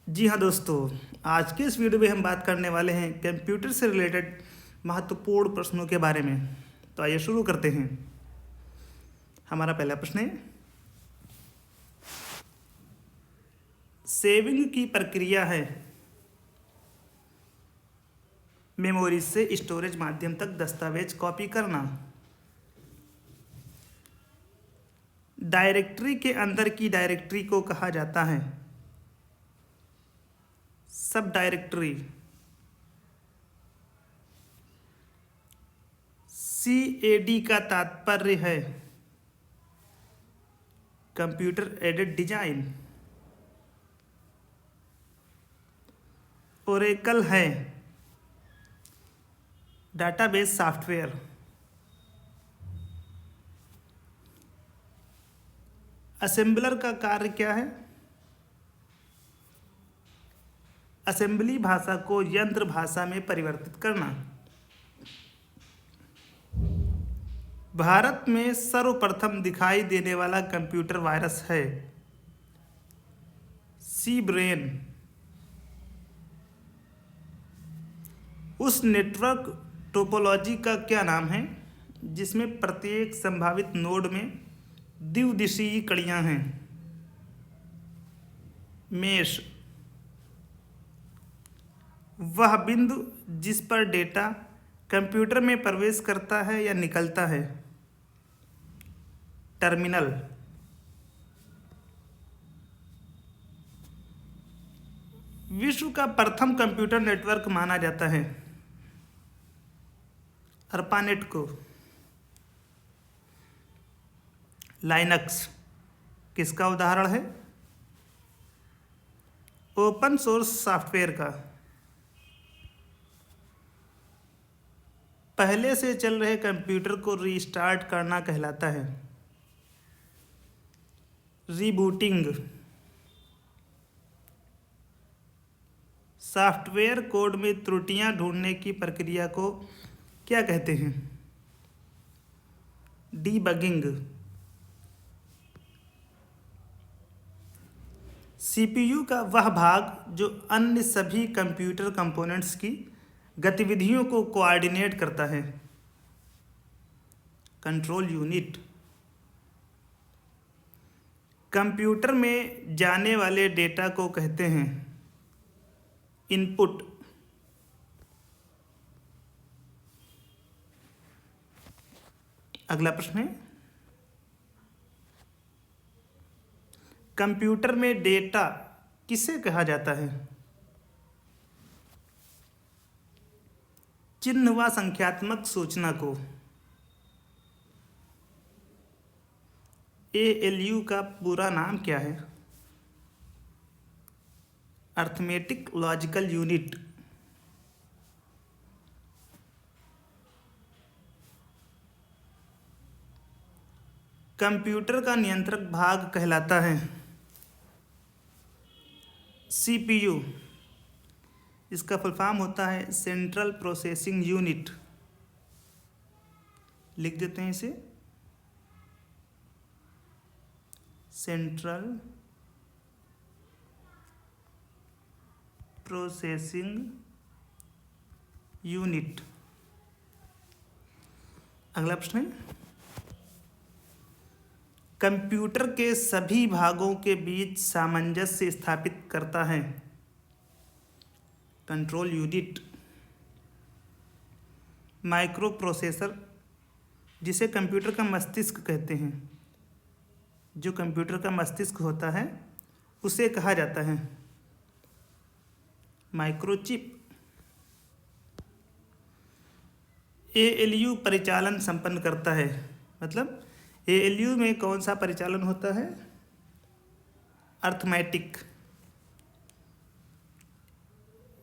जी हाँ दोस्तों, आज के इस वीडियो में हम बात करने वाले हैं कंप्यूटर से रिलेटेड महत्वपूर्ण प्रश्नों के बारे में। तो आइए शुरू करते हैं। हमारा पहला प्रश्न है, सेविंग की प्रक्रिया है मेमोरी से स्टोरेज माध्यम तक दस्तावेज कॉपी करना। डायरेक्टरी के अंदर की डायरेक्टरी को कहा जाता है सब डायरेक्टरी। CAD का तात्पर्य है कंप्यूटर एडेड डिजाइन। ओरेकल है डाटाबेस सॉफ्टवेयर। असेंबलर का कार्य क्या है? असेंबली भाषा को यंत्र भाषा में परिवर्तित करना। भारत में सर्वप्रथम दिखाई देने वाला कंप्यूटर वायरस है सी ब्रेन। उस नेटवर्क टोपोलॉजी का क्या नाम है जिसमें प्रत्येक संभावित नोड में द्विदिशीय कड़ियां हैं? मेश। वह बिंदु जिस पर डेटा कंप्यूटर में प्रवेश करता है या निकलता है? टर्मिनल। विश्व का प्रथम कंप्यूटर नेटवर्क माना जाता है अर्पानेट को। लाइनक्स किसका उदाहरण है? ओपन सोर्स सॉफ्टवेयर का। पहले से चल रहे कंप्यूटर को रीस्टार्ट करना कहलाता है रीबूटिंग। सॉफ्टवेयर कोड में त्रुटियां ढूंढने की प्रक्रिया को क्या कहते हैं? डीबगिंग। CPU का वह भाग जो अन्य सभी कंप्यूटर कंपोनेंट्स की गतिविधियों को कोऑर्डिनेट करता है कंट्रोल यूनिट। कंप्यूटर में जाने वाले डेटा को कहते हैं इनपुट। अगला प्रश्न है, कंप्यूटर में डेटा किसे कहा जाता है? चिन्ह व संख्यात्मक सूचना को। ALU का पूरा नाम क्या है? Arithmetic logical unit. कंप्यूटर का नियंत्रक भाग कहलाता है CPU। इसका फुल फॉर्म होता है सेंट्रल प्रोसेसिंग यूनिट। लिख देते हैं इसे, सेंट्रल प्रोसेसिंग यूनिट। अगला प्रश्न है, कंप्यूटर के सभी भागों के बीच सामंजस्य स्थापित करता है कंट्रोल यूनिट। माइक्रो प्रोसेसर जिसे कंप्यूटर का मस्तिष्क कहते हैं, जो कंप्यूटर का मस्तिष्क होता है उसे कहा जाता है माइक्रोचिप। ALU परिचालन संपन्न करता है, मतलब ALU में कौन सा परिचालन होता है? अर्थमेटिक।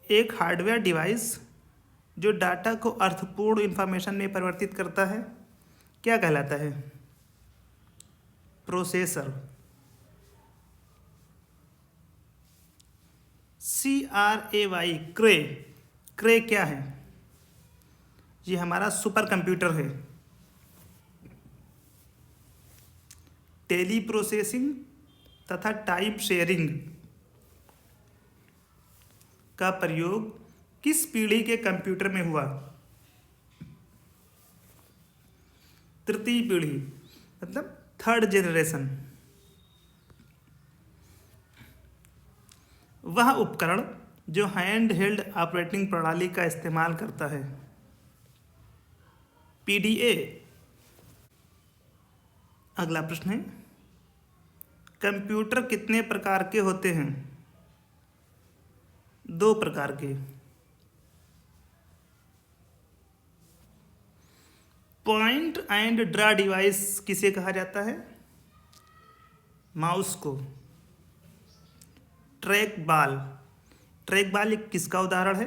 एक हार्डवेयर डिवाइस जो डाटा को अर्थपूर्ण इंफॉर्मेशन में परिवर्तित करता है क्या कहलाता है? प्रोसेसर। CRAY क्रे। क्रे क्या है? ये हमारा सुपर कंप्यूटर है। टेली प्रोसेसिंग तथा टाइम शेयरिंग। का प्रयोग किस पीढ़ी के कंप्यूटर में हुआ? तृतीय पीढ़ी, मतलब थर्ड जनरेशन। वह उपकरण जो हैंड हेल्ड ऑपरेटिंग प्रणाली का इस्तेमाल करता है। पीडीए। अगला प्रश्न है, कंप्यूटर कितने प्रकार के होते हैं? 2 प्रकार के। पॉइंट एंड ड्रा डिवाइस किसे कहा जाता है? माउस को। ट्रैक बॉल, ट्रैक बॉल एक किसका उदाहरण है?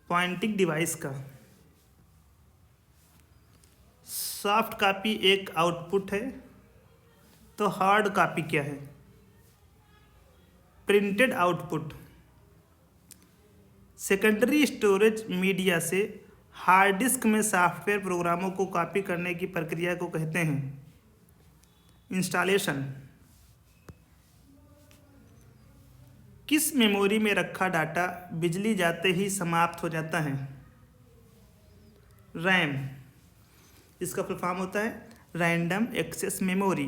पॉइंटिंग डिवाइस का। सॉफ्ट कॉपी एक आउटपुट है, तो हार्ड कॉपी क्या है? Printed output. Secondary storage media से हार्ड डिस्क में सॉफ्टवेयर प्रोग्रामों को कॉपी करने की प्रक्रिया को कहते हैं इंस्टॉलेशन। किस मेमोरी में रखा डाटा बिजली जाते ही समाप्त हो जाता है? रैम। इसका फुल फॉर्म होता है random access memory.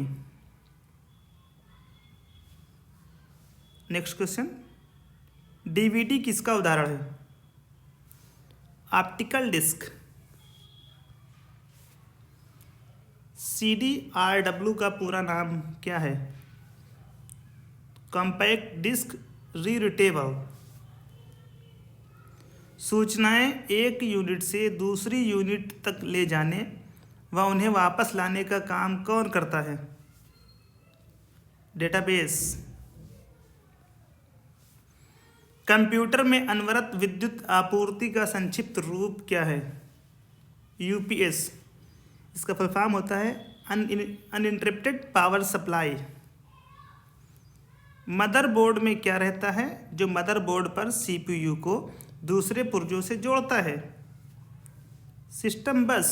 Next question, DVD किसका उदाहरण है? Optical disc. CDRW का पूरा नाम क्या है? Compact disc rewritable. सूचनाएं एक यूनिट से दूसरी यूनिट तक ले जाने व उन्हें वापस लाने का काम कौन करता है? डेटाबेस। कंप्यूटर में अनवरत विद्युत आपूर्ति का संक्षिप्त रूप क्या है? UPS। इसका फुल फॉर्म होता है अनइंटरप्टेड पावर सप्लाई। मदरबोर्ड में क्या रहता है जो मदरबोर्ड पर CPU को दूसरे पुर्जों से जोड़ता है? सिस्टम बस।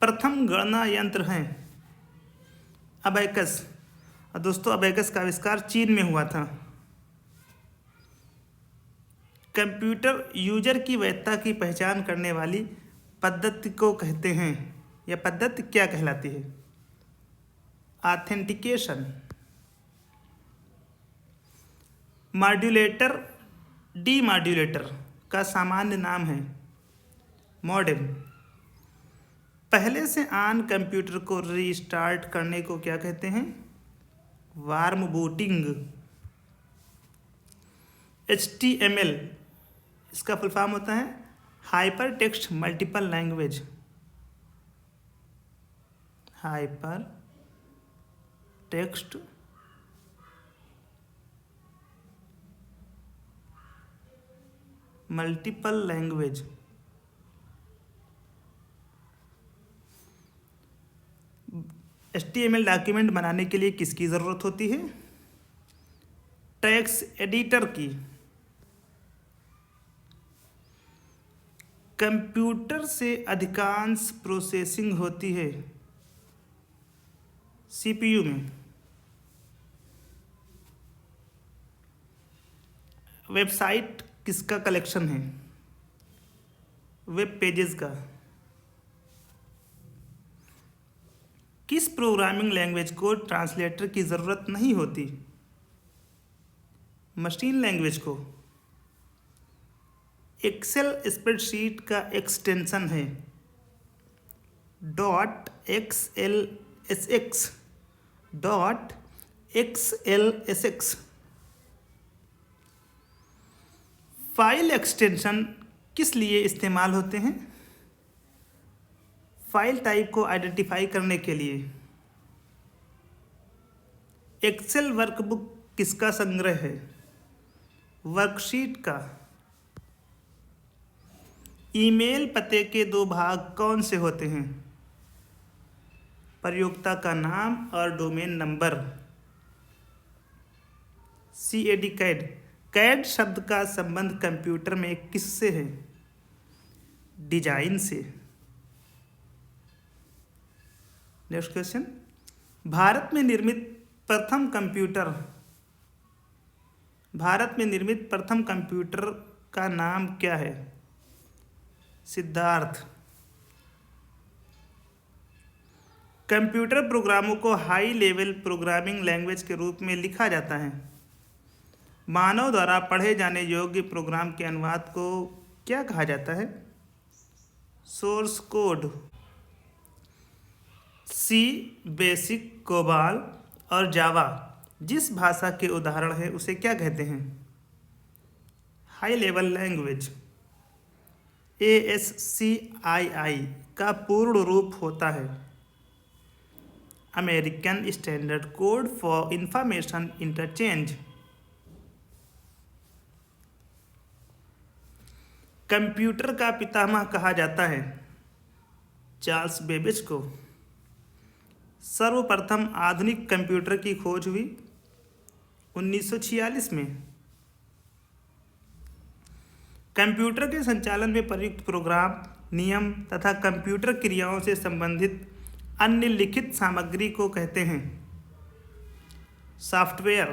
प्रथम गणना यंत्र है अबैकस। और दोस्तों, अबैकस का आविष्कार चीन में हुआ था। कंप्यूटर यूजर की वैधता की पहचान करने वाली पद्धति को कहते हैं, यह पद्धति क्या कहलाती है? ऑथेंटिकेशन। मॉड्यूलेटर डीमॉड्यूलेटर का सामान्य नाम है मॉडेम। पहले से ऑन कंप्यूटर को रीस्टार्ट करने को क्या कहते हैं? Warm booting. HTML, इसका फुल फॉर्म होता है hyper text multiple language. Hyper text multiple language. HTML document बनाने के लिए किसकी ज़रूरत होती है? टेक्स्ट एडिटर की। कंप्यूटर से अधिकांश प्रोसेसिंग होती है CPU में। वेबसाइट किसका कलेक्शन है? वेब पेजेस का। किस प्रोग्रामिंग लैंग्वेज को ट्रांसलेटर की ज़रूरत नहीं होती? मशीन लैंग्वेज को। एक्सेल स्प्रेडशीट का एक्सटेंशन है .xlsx। .xlsx। फाइल एक्सटेंशन किस लिए इस्तेमाल होते हैं? फाइल टाइप को आइडेंटिफाई करने के लिए। एक्सेल वर्कबुक किसका संग्रह है? वर्कशीट का। ईमेल पते के 2 भाग कौन से होते हैं? प्रयोक्ता का नाम और domain number. CAD CAD. CAD शब्द का संबंध कंप्यूटर में किससे है? डिजाइन से। नेक्स्ट क्वेश्चन, भारत में निर्मित प्रथम कंप्यूटर भारत में निर्मित प्रथम कंप्यूटर का नाम क्या है? सिद्धार्थ। कंप्यूटर प्रोग्रामों को हाई लेवल प्रोग्रामिंग लैंग्वेज के रूप में लिखा जाता है। मानव द्वारा पढ़े जाने योग्य प्रोग्राम के अनुवाद को क्या कहा जाता है? Source code. C, basic, COBOL और जावा जिस भाषा के उदाहरण है उसे क्या कहते हैं? High level language. ASCII का पूर्ण रूप होता है American standard code for information interchange. Computer का पितामह कहा जाता है चार्ल्स बेबेज को। सर्वप्रथम आधुनिक कंप्यूटर की खोज हुई 1946 में। कंप्यूटर के संचालन में प्रयुक्त प्रोग्राम, नियम तथा कंप्यूटर क्रियाओं से संबंधित अन्य लिखित सामग्री को कहते हैं सॉफ्टवेयर।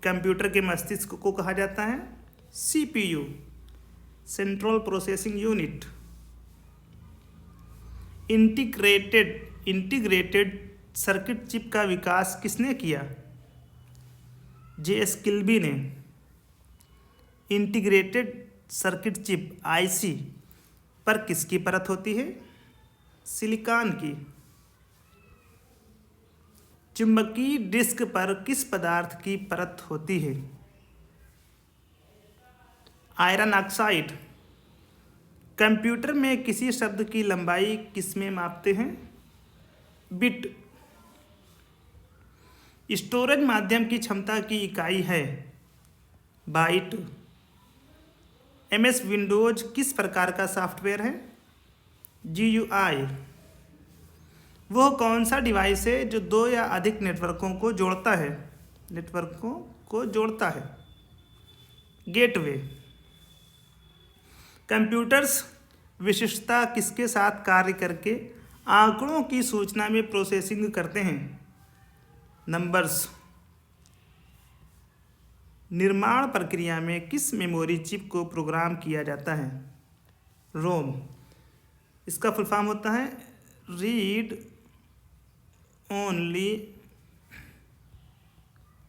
कंप्यूटर के मस्तिष्क को कहा जाता है CPU, central processing unit. Integrated circuit chip का विकास किसने किया? JS किल्बी ने। इंटीग्रेटेड सर्किट चिप IC पर किसकी परत होती है? सिलिकॉन की। चुंबकीय डिस्क पर किस पदार्थ की परत होती है? Iron oxide. कंप्यूटर में किसी शब्द की लंबाई किसमें मापते हैं? बिट। स्टोरेज माध्यम की क्षमता की इकाई है बाइट। MS विंडोज किस प्रकार का सॉफ्टवेयर है? GUI। वह कौन सा डिवाइस है जो दो या अधिक नेटवर्कों को जोड़ता है? गेटवे। कंप्यूटर्स विशिष्टता किसके साथ कार्य करके आंकड़ों की सूचना में प्रोसेसिंग करते हैं? नंबर्स। निर्माण प्रक्रिया में किस मेमोरी चिप को प्रोग्राम किया जाता है? रोम। इसका फुल फॉर्म होता है read only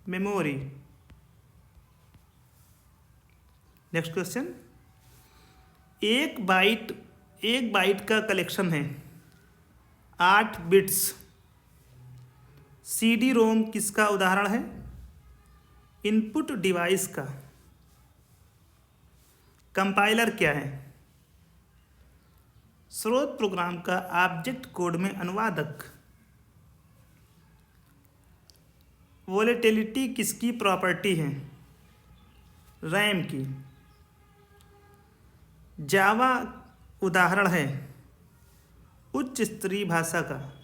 memory. Next question. एक बाइट का कलेक्शन है 8 बिट्स। CD-ROM किसका उदाहरण है? इनपुट डिवाइस का। कंपाइलर क्या है? स्रोत प्रोग्राम का ऑब्जेक्ट कोड में अनुवादक। वोलेटिलिटी किसकी प्रॉपर्टी है? रैम की। जावा उदाहरण है उच्च स्तरीय भाषा का।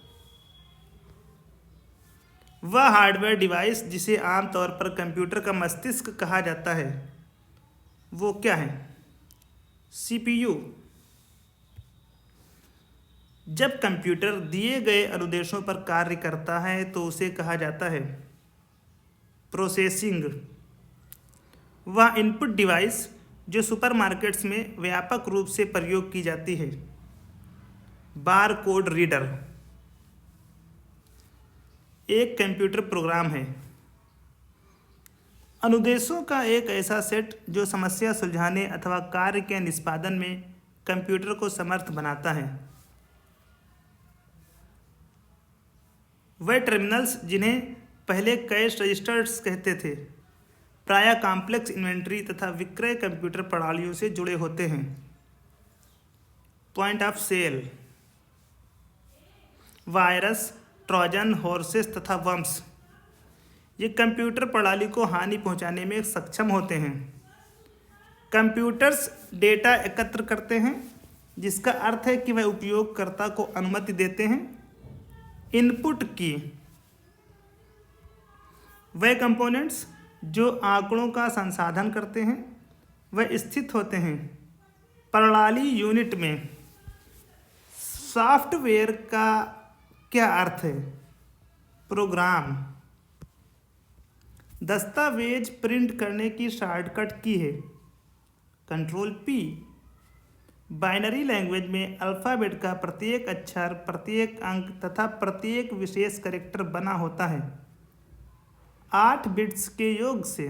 वह हार्डवेयर डिवाइस जिसे आमतौर पर कंप्यूटर का मस्तिष्क कहा जाता है वो क्या है? CPU। जब कंप्यूटर दिए गए अनुदेशों पर कार्य करता है तो उसे कहा जाता है प्रोसेसिंग। वह इनपुट डिवाइस जो सुपरमार्केट्स में व्यापक रूप से प्रयोग की जाती है बार कोड रीडर। एक कंप्यूटर प्रोग्राम है अनुदेशों का एक ऐसा सेट जो समस्या सुलझाने अथवा कार्य के निष्पादन में कंप्यूटर को समर्थ बनाता है। वे टर्मिनल्स जिन्हें पहले कैश रजिस्टर्स कहते थे प्रायः कॉम्प्लेक्स इन्वेंट्री तथा विक्रय कंप्यूटर प्रणालियों से जुड़े होते हैं। Point of sale. Virus, Trojan, horses तथा वर्म्स ये कंप्यूटर प्रणाली को हानि पहुंचाने में सक्षम होते हैं। कंप्यूटर्स डेटा एकत्र करते हैं जिसका अर्थ है कि वह उपयोगकर्ता को अनुमति देते हैं इनपुट की। वह कंपोनेंट्स जो आंकड़ों का संसाधन करते हैं वह स्थित होते हैं प्रणाली यूनिट में। सॉफ्टवेयर का क्या अर्थ है? प्रोग्राम। दस्तावेज प्रिंट करने की शॉर्टकट की है? Control P। बाइनरी लैंग्वेज में अल्फ़ाबेट का प्रत्येक अक्षर, प्रत्येक अंक तथा प्रत्येक विशेष कैरेक्टर बना होता है 8 बिट्स के योग से।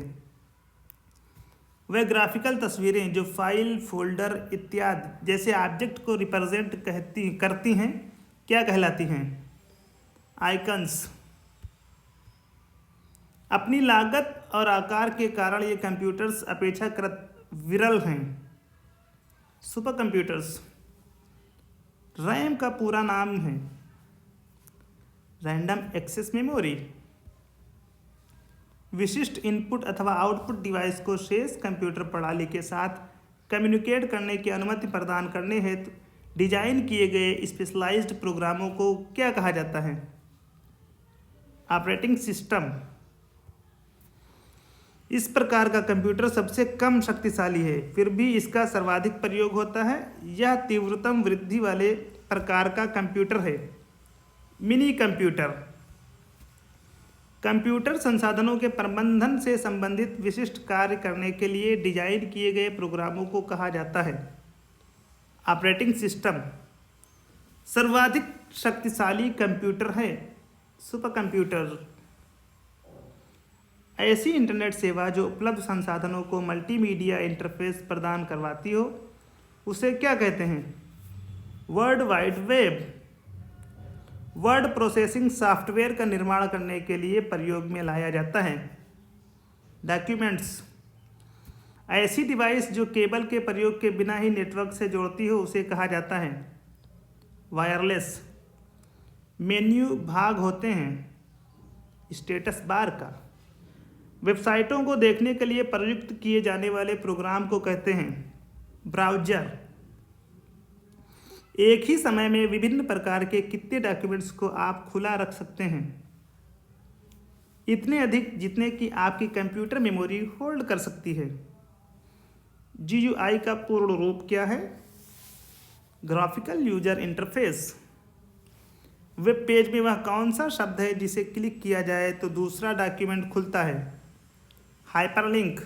वह ग्राफिकल तस्वीरें जो फाइल, फोल्डर इत्यादि जैसे ऑब्जेक्ट को रिप्रेजेंट करती हैं क्या कहलाती हैं? आइकन्स। अपनी लागत और आकार के कारण ये कंप्यूटर्स अपेक्षाकृत विरल हैं। Super computers. रैम का पूरा नाम है? Random access memory. विशिष्ट इनपुट अथवा आउटपुट डिवाइस को शेष कंप्यूटर प्रणाली के साथ कम्युनिकेट करने की अनुमति प्रदान करने हेतु डिजाइन किए गए स्पेशलाइज्ड प्रोग्रामों को क्या कहा जाता है? Operating system. इस प्रकार का कंप्यूटर सबसे कम शक्तिशाली है, फिर भी इसका सर्वाधिक प्रयोग होता है। यह तीव्रतम वृद्धि वाले प्रकार का कंप्यूटर है। Mini computer. कंप्यूटर संसाधनों के प्रबंधन से संबंधित विशिष्ट कार्य करने के लिए डिजाइन किए गए प्रोग्रामों को कहा जाता है ऑपरेटिंग सिस्टम। सर्वाधिक शक्तिशाली कंप्यूटर है सुपर कंप्यूटर। ऐसी इंटरनेट सेवा जो उपलब्ध संसाधनों को मल्टीमीडिया इंटरफेस प्रदान करवाती हो उसे क्या कहते हैं? World wide web. Word processing software का निर्माण करने के लिए प्रयोग में लाया जाता है। डॉक्यूमेंट्स। ऐसी डिवाइस जो केबल के प्रयोग के बिना ही नेटवर्क से जोड़ती हो उसे कहा जाता है वायरलेस। मेन्यू भाग होते हैं स्टेटस बार का। वेबसाइटों को देखने के लिए प्रयुक्त किए जाने वाले प्रोग्राम को कहते हैं ब्राउज़र। एक ही समय में विभिन्न प्रकार के कितने डॉक्यूमेंट्स को आप खुला रख सकते हैं? इतने अधिक जितने कि आपकी कंप्यूटर मेमोरी होल्ड कर सकती है। GUI का पूर्ण रूप क्या है? Graphical user interface. Web page में वह कौन सा शब्द है जिसे क्लिक किया जाए तो दूसरा डॉक्यूमेंट खुलता है? हाइपरलिंक।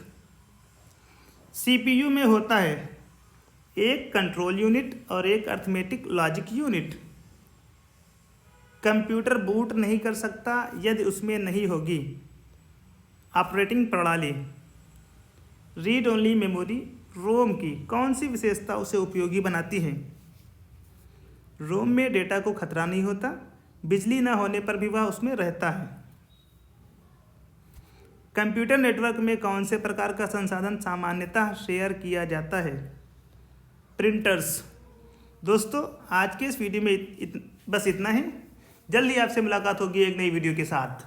CPU में होता है एक कंट्रोल यूनिट और एक arithmetic logic unit. Computer boot नहीं कर सकता यदि उसमें नहीं होगी ऑपरेटिंग प्रणाली। Read only memory. रोम की कौन सी विशेषता उसे उपयोगी बनाती है? रोम में डेटा को खतरा नहीं होता, बिजली न होने पर भी वह उसमें रहता है। कंप्यूटर नेटवर्क में कौन से प्रकार का संसाधन सामान्यतः शेयर किया जाता है? प्रिंटर्स। दोस्तों आज के इस वीडियो में बस इतना ही। जल्दी आपसे मुलाकात होगी एक नई वीडियो के साथ।